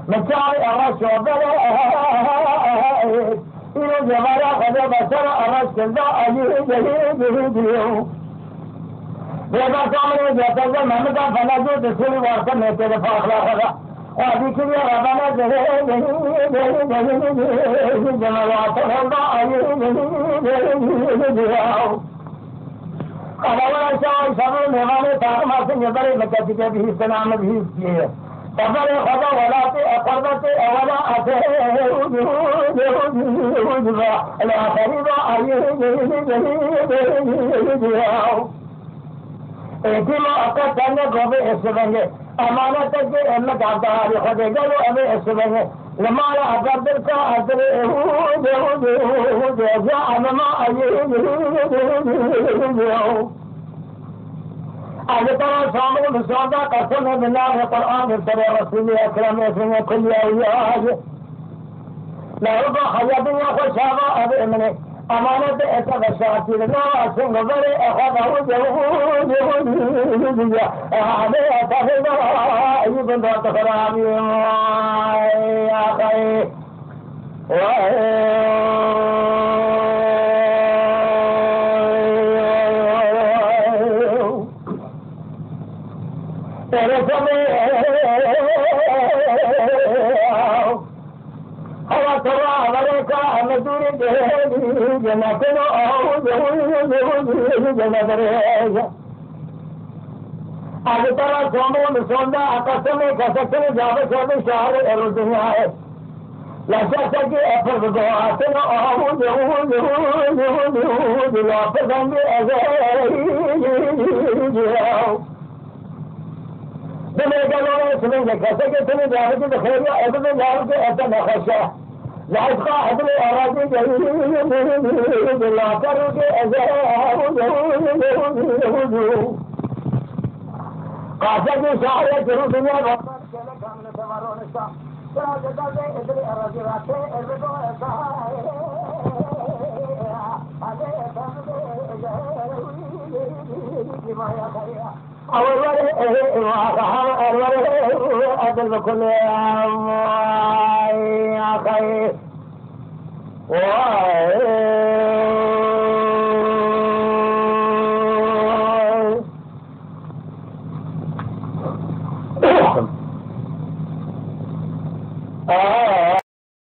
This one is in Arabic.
مكاري أراش وبلا إلى جمارة خذ بسر أراش كذا أجيب بيبا كامل جاتة محمد فناجو تسير وارث ميتة فاخلا خذا أبي كذي ربنا جمارة خذا أجيب أنا شاي شامل مهمان تاج ماسين يبري مكتبي به سلام به كيه فبر خدا ولا أقربت ولا أتى لا قريب إتما أقد أن قبل السبعة أمانة تجي أن كعبها خدا قالوا أبي السبعة لما لا أقدر كأدري جاء ما أجل ترى شامل مسودة قسم بالله القرآن الكريم رسول أكرم اسمه كل أيام لا يبقى حياتي وخشابة أبي مني أمانة أتغشاتي لا أسمع غير أخذه جهود هذا أتخذ يبن تخرامي يا خير आगे तरह सोमो मिसोंदा आकाश में कसक में जावे सोने शहर एरोजिया है लक्षा से कि एफर को आते ना आओ जो लापे गंगे ऐसे तुम्हें क्या लोग सुनेंगे कैसे कि तुम्हें जावे की दिखेगा ऐसे में जाओ के ऐसा नखशा लाइफ का अगले आवाज़ें जरूरी लाकर के ऐसे काशा की शायद जरूर दुनिया भर चले सामने से मारो निशा चला जगह से इधर आराज़ी रास्ते ऐसे तो ऐसा है आगे सामने की माया करिया अवरे वहाँ अवरे अदल खुले आखे वाह